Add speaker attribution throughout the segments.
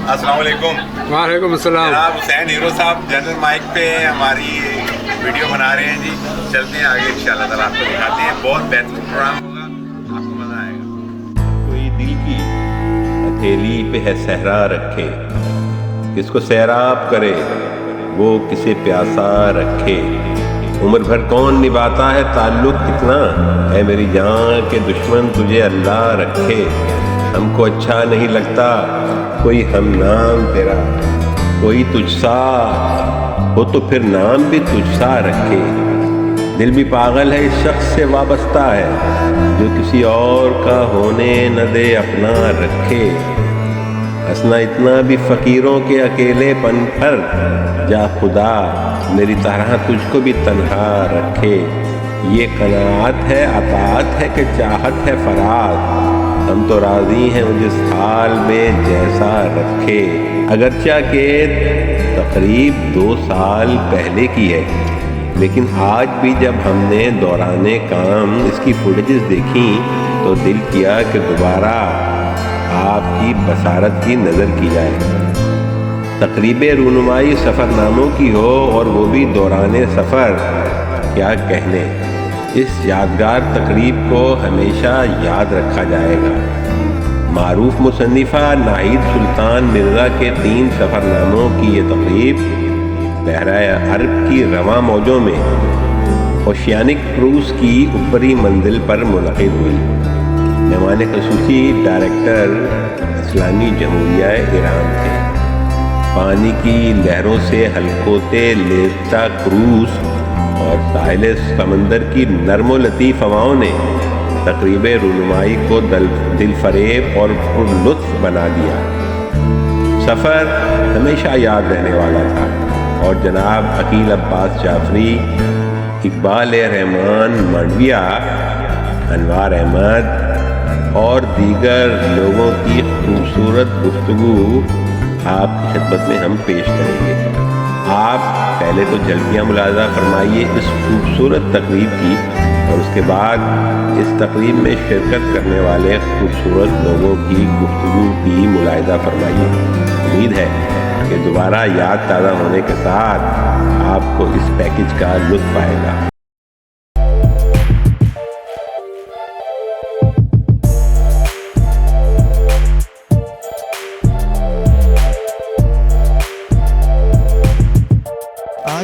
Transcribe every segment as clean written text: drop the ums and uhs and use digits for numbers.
Speaker 1: السلام علیکم.
Speaker 2: وعلیکم السلام.
Speaker 1: جناب حسین ہیرو صاحب جنرل مائک پہ ہماری ویڈیو بنا رہے ہیں جی. چلتے ہیں آگے انشاءاللہ تعالیٰ آپ کو دکھاتے ہیں. بہت بہترین پروگرام ہوگا, آپ کو مزہ آئے گا.
Speaker 3: کوئی دل کی ہتھیلی پہ ہے صحرا رکھے, کس کو سیراب کرے وہ کسے پیاسا رکھے. عمر بھر کون نبھاتا ہے تعلق اتنا, اے میری جان کے دشمن تجھے اللہ رکھے. ہم کو اچھا نہیں لگتا کوئی ہم نام تیرا, کوئی تجھ سا ہو تو پھر نام بھی تجھ سا رکھے. دل بھی پاگل ہے اس شخص سے وابستہ ہے, جو کسی اور کا ہونے نہ دے اپنا رکھے. ہنسنا اتنا بھی فقیروں کے اکیلے پن پر, جا خدا میری طرح تجھ کو بھی تنہا رکھے. یہ قناعت ہے اطاعت ہے کہ چاہت ہے فراغ, ہم تو راضی ہیں جس حال میں جیسا رکھے. اگرچہ کہ تقریب 2 سال پہلے کی ہے, لیکن آج بھی جب ہم نے دوران کام اس کی فوٹیجز دیکھیں تو دل کیا کہ دوبارہ آپ کی بصارت کی نظر کی جائے. تقریب رونمائی سفر ناموں کی ہو اور وہ بھی دوران سفر, کیا کہنے. اس یادگار تقریب کو ہمیشہ یاد رکھا جائے گا. معروف مصنفہ ناہید سلطان مرزا کے 3 سفر ناموں کی یہ تقریب بحرۂ عرب کی رواں موجوں میں اوشیانک کروز کی اوپری منزل پر منعقد ہوئی. مہمان خصوصی ڈائریکٹر اسلامی جمہوریہ ایران تھے. پانی کی لہروں سے ہلکوتے لیپتا کروز اور ساحل سمندر کی نرم و لطیف ہواؤں نے تقریب رونمائی کو دل فریب اور پر لطف بنا دیا. سفر ہمیشہ یاد رہنے والا تھا, اور جناب عقیل عباس جعفری, اقبال رحمان مانڈویہ, انوار احمد اور دیگر لوگوں کی خوبصورت گفتگو آپ کی خدمت میں ہم پیش کریں گے. آپ پہلے تو جھلکیاں ملاحظہ فرمائیے اس خوبصورت تقریب کی, اور اس کے بعد اس تقریب میں شرکت کرنے والے خوبصورت لوگوں کی گفتگو کی ملاحظہ فرمائیے. امید ہے کہ دوبارہ یاد تازہ ہونے کے ساتھ آپ کو اس پیکج کا لطف آئے گا.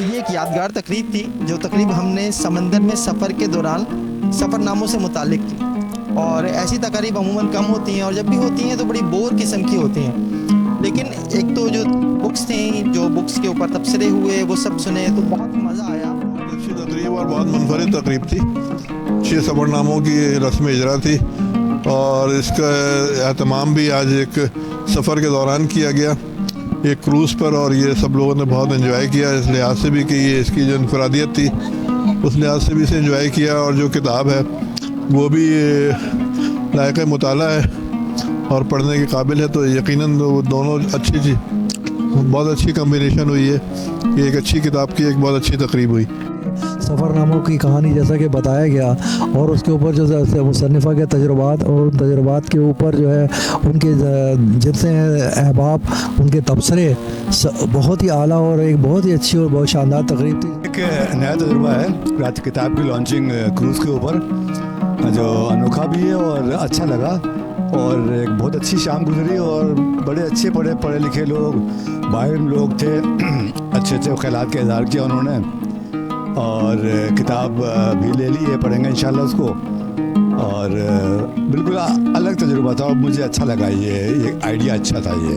Speaker 4: یہ ایک یادگار تقریب تھی, جو تقریب ہم نے سمندر میں سفر کے دوران سفر ناموں سے متعلق تھی. اور ایسی تقریب عموماً کم ہوتی ہیں, اور جب بھی ہوتی ہیں تو بڑی بور قسم کی ہوتی ہیں. لیکن ایک تو جو بکس تھیں, جو بکس کے اوپر تبصرے ہوئے, وہ سب سنے تو بہت مزہ آیا.
Speaker 5: اچھی تقریب اور بہت منفرد تقریب تھی. 6 سفر ناموں کی رسم اجرا تھی, اور اس کا اہتمام بھی آج ایک سفر کے دوران کیا گیا, ایک کروز پر. اور یہ سب لوگوں نے بہت انجوائے کیا, اس لحاظ سے بھی کہ یہ اس کی جو انفرادیت تھی اس لحاظ سے بھی اسے انجوائے کیا. اور جو کتاب ہے وہ بھی لائق مطالعہ ہے اور پڑھنے کے قابل ہے. تو یقیناً وہ دونوں اچھی بہت اچھی کمبینیشن ہوئی ہے کہ ایک اچھی کتاب کی ایک بہت اچھی تقریب ہوئی.
Speaker 6: سفر ناموں کی کہانی جیسا کہ بتایا گیا, اور اس کے اوپر جو مصنفہ کے تجربات اور تجربات کے اوپر جو ہے ان کے جتنے احباب, ان کے تبصرے, بہت ہی اعلیٰ اور ایک بہت ہی اچھی اور بہت شاندار تقریب تھی.
Speaker 7: ایک نیا تجربہ ہے رات کتاب کی لانچنگ کروز کے اوپر, جو انوکھا بھی ہے اور اچھا لگا. اور ایک بہت اچھی شام گزری, اور بڑے اچھے پڑھے لکھے لوگ, باہر لوگ تھے, اچھے خیالات کا اظہار کیا انہوں نے, اور کتاب بھی لے لی ہے, پڑھیں گے انشاءاللہ اس کو. اور بالکل الگ تجربہ تھا, اور مجھے اچھا لگا, یہ آئیڈیا اچھا تھا. یہ